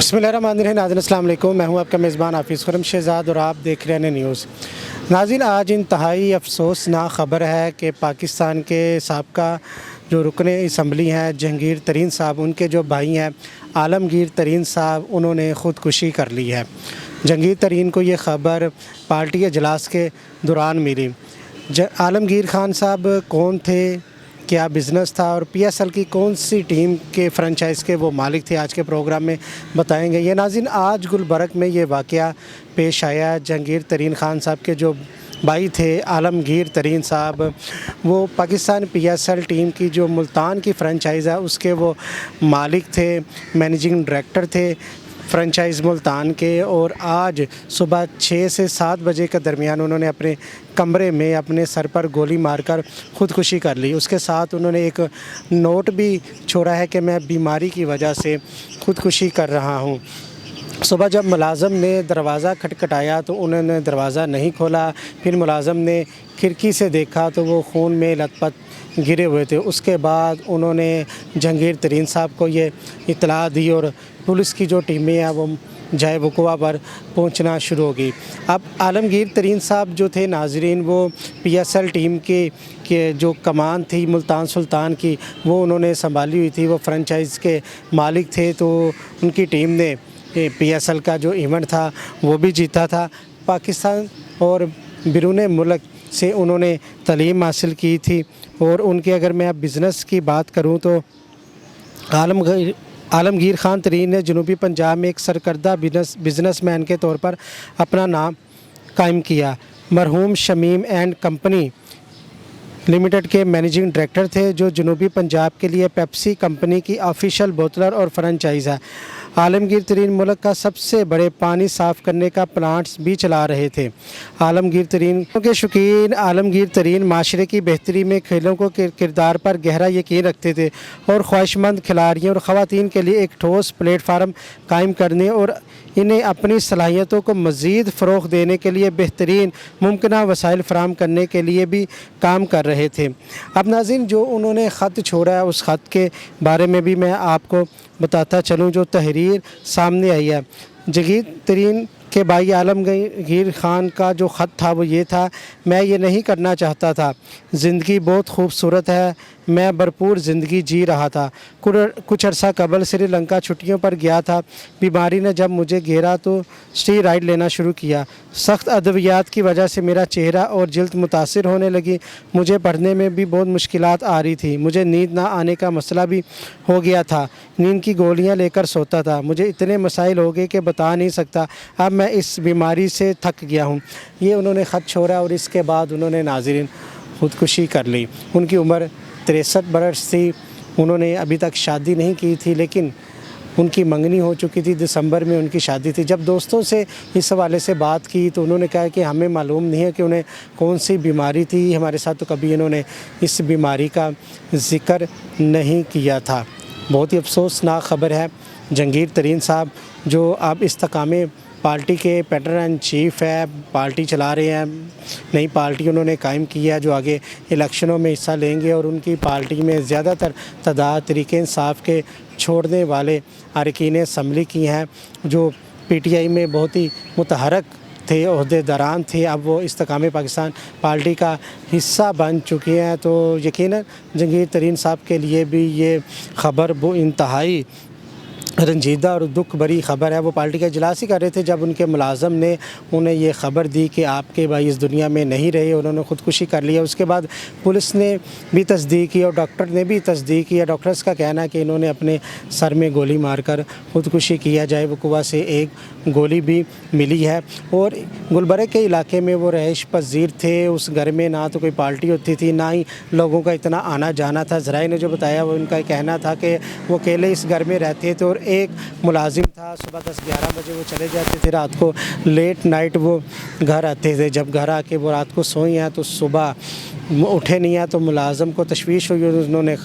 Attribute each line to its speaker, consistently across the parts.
Speaker 1: बिस्मिल्लाहिर्रहमानिर्रहीम। नाज़रीन अस्सलाम वालेकुम। मैं हूं आपका मेज़बान हाफिज़ खुरम शहज़ाद और आप देख रहे हैं न्यूज़। नाज़रीन, आज इंतहाई अफसोसनाक ख़बर है कि पाकिस्तान के साबका जो रुकन असम्बली हैं जहांगीर तरीन साहब, उनके जो भाई हैं आलमगीर तरीन साहब, उन्होंने ख़ुदकुशी कर ली है। जहांगीर तरीन को ये ख़बर पार्टी इजलास के दौरान मिली। आलमगीर खान साहब कौन थे, क्या बिज़नेस था और पीएसएल की कौन सी टीम के फ्रेंचाइज़ के वो मालिक थे, आज के प्रोग्राम में बताएंगे। ये नाज़रीन, आज गुलबर्ग में ये वाक़या पेश आया। जहांगीर तरीन खान साहब के जो भाई थे आलमगीर तरीन साहब, वो पाकिस्तान पीएसएल टीम की जो मुल्तान की फ्रेंचाइज़ है उसके वो मालिक थे, मैनेजिंग डायरेक्टर थे फ्रेंचाइज़ मुल्तान के। और आज सुबह 6 से 7 बजे के दरमियान उन्होंने अपने कमरे में अपने सर पर गोली मारकर ख़ुदकुशी कर ली। उसके साथ उन्होंने एक नोट भी छोड़ा है कि मैं बीमारी की वजह से ख़ुदकुशी कर रहा हूँ। सुबह जब मुलाज़म ने दरवाज़ा खटखटाया तो उन्होंने दरवाज़ा नहीं खोला। फिर मुलाज़म ने खिड़की से देखा तो वो खून में लथपथ गिरे हुए थे। उसके बाद उन्होंने जहांगीर तरीन साहब को ये इत्तला दी और पुलिस की जो टीमें हैं वो जाए वक़ुआ पर पहुंचना शुरू हो गई। अब आलमगीर तरीन साहब जो थे नाज़रीन, वो पीएसएल टीम के जो कमान थी मुल्तान सुल्तान की, वो उन्होंने संभाली हुई थी। वो फ्रेंचाइज़ के मालिक थे, तो उनकी टीम ने पीएसएल का जो इवेंट था वो भी जीता था। पाकिस्तान और बिरून मुल्क से उन्होंने तालीम हासिल की थी। और उनके अगर मैं अब बिज़नेस की बात करूं तो आलमगीर खान तरीन ने जनूबी पंजाब में एक सरकर्दा बिज़नेसमैन के तौर पर अपना नाम कायम किया। मरहूम शमीम एंड कंपनी लिमिटेड के मैनेजिंग डायरेक्टर थे, जो जनूबी पंजाब के लिए पेप्सी कंपनी की ऑफिशियल बोतलर और फ्रेंचाइज़ है। आलमगीर तरीन मुल्क का सबसे बड़े पानी साफ़ करने का प्लांट्स भी चला रहे थे। आलमगीर तरीन के शौकीन आलमगीर तरीन माशरे की बेहतरी में खेलों को किरदार पर गहरा यकीन रखते थे और ख्वाहिशमंद खिलाड़ियों और ख़वातीन के लिए एक ठोस प्लेटफार्म कायम करने और इन्हें अपनी सलाहियतों को मज़ीद फ़रोग़ देने के लिए बेहतरीन मुमकिन वसाइल फ़राहम करने के लिए भी काम कर रहे थे। अब नाज़रीन, जो उन्होंने ख़त छोड़ा है उस ख़त के बारे में भी मैं आपको बताता चलूँ। जो तहरीर सामने आई है, जहांगीर तरीन के भाई आलमगीर खान का जो ख़त था वो ये था: मैं ये नहीं करना चाहता था, ज़िंदगी बहुत खूबसूरत है, मैं भरपूर ज़िंदगी जी रहा था। कुछ अर्सा कबल श्रीलंका छुट्टियों पर गया था। बीमारी ने जब मुझे घेरा तो स्टेरॉइड लेना शुरू किया। सख्त अद्वियात की वजह से मेरा चेहरा और जिल्द मुतासिर होने लगी। मुझे पढ़ने में भी बहुत मुश्किलात आ रही थी। मुझे नींद ना आने का मसला भी हो गया था। नींद की गोलियां लेकर सोता था। मुझे इतने मसाइल हो गए कि बता नहीं सकता। अब मैं इस बीमारी से थक गया हूँ। ये उन्होंने ख़त छोड़ा और इसके बाद उन्होंने नाज़रीन ख़ुदकुशी कर ली। उनकी उम्र 63 बरस थी। उन्होंने अभी तक शादी नहीं की थी, लेकिन उनकी मंगनी हो चुकी थी। दिसंबर में उनकी शादी थी। जब दोस्तों से इस हवाले से बात की तो उन्होंने कहा कि हमें मालूम नहीं है कि उन्हें कौन सी बीमारी थी। हमारे साथ तो कभी इन्होंने इस बीमारी का ज़िक्र नहीं किया था। बहुत ही अफसोसनाक ख़बर है। जहांगीर तरीन साहब जो अब इस्तकामे पार्टी के पैटर्न एंड चीफ है, पार्टी चला रहे हैं, नई पार्टी उन्होंने कायम की है जो आगे इलेक्शनों में हिस्सा लेंगे। और उनकी पार्टी में ज़्यादातर तादाद तहरीक इंसाफ के छोड़ने वाले अरकान असम्बली की हैं, जो पीटीआई में बहुत ही मुतहरक थे, ओहदेदारान थे। अब वो इस्तकामे पाकिस्तान पार्टी का हिस्सा बन चुके हैं। तो यकीनन जहांगीर तरीन साहब के लिए भी ये ख़बर वो इंतहाई रंजीदा और दुख भरी ख़बर है। वो पार्टी का इजलास ही कर रहे थे जब उनके मुलाज़म ने उन्हें ये ख़बर दी कि आपके भाई इस दुनिया में नहीं रहे, उन्होंने ख़ुदकुशी कर लिया। उसके बाद पुलिस ने भी तस्दीक की और डॉक्टर ने भी तस्दीक किया। डॉक्टर्स का कहना है कि इन्होंने अपने सर में गोली मारकर ख़ुदकुशी किया। जाए वक़ुआ से एक गोली भी मिली है। और गुलबर्ग के इलाके में वो रहाइश पजीर थे। उस घर में ना तो कोई पार्टी होती थी, ना ही लोगों का इतना आना जाना था। ज़राए ने जो बताया वो उनका कहना था कि वो अकेले इस घर में रहते थे और एक मुलाजिम था। सुबह 10-11 बजे वो चले जाते थे, रात को लेट नाइट वो घर आते थे। जब घर आके वो रात को सोए हैं तो सुबह उठे नहीं हैं, तो मुलाजिम को तशवीश हुई। उन्होंने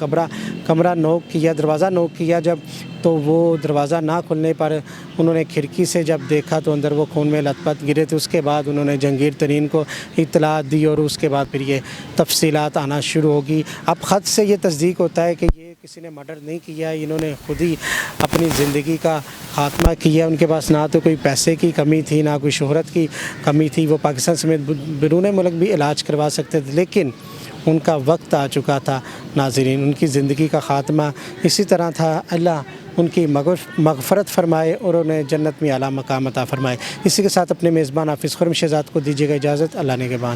Speaker 1: कमरा नॉक किया, दरवाज़ा नॉक किया जब, तो वो दरवाज़ा ना खुलने पर उन्होंने खिड़की से जब देखा तो अंदर वो खून में लथपथ गिरे थे। उसके बाद उन्होंने जहांगीर तरीन को इत्तला दी और उसके बाद फिर ये तफसीलात आना शुरू होगी। अब ख़त से ये तस्दीक होता है कि ये کسی نے مرڈر نہیں کیا، انہوں نے خود ہی اپنی زندگی کا خاتمہ کیا۔ ان کے پاس نہ تو کوئی پیسے کی کمی تھی، نہ کوئی شہرت کی کمی تھی، وہ پاکستان سمیت بیرون ملک بھی علاج کروا سکتے تھے، لیکن ان کا وقت آ چکا تھا ناظرین، ان کی زندگی کا خاتمہ اسی طرح تھا۔ اللہ ان کی مغفرت فرمائے اور انہیں جنت میں اعلیٰ مقام عطا فرمائے۔ اسی کے ساتھ اپنے میزبان حافظ خرم شہزاد کو دیجیے گا اجازت۔ اللہ نگہبان۔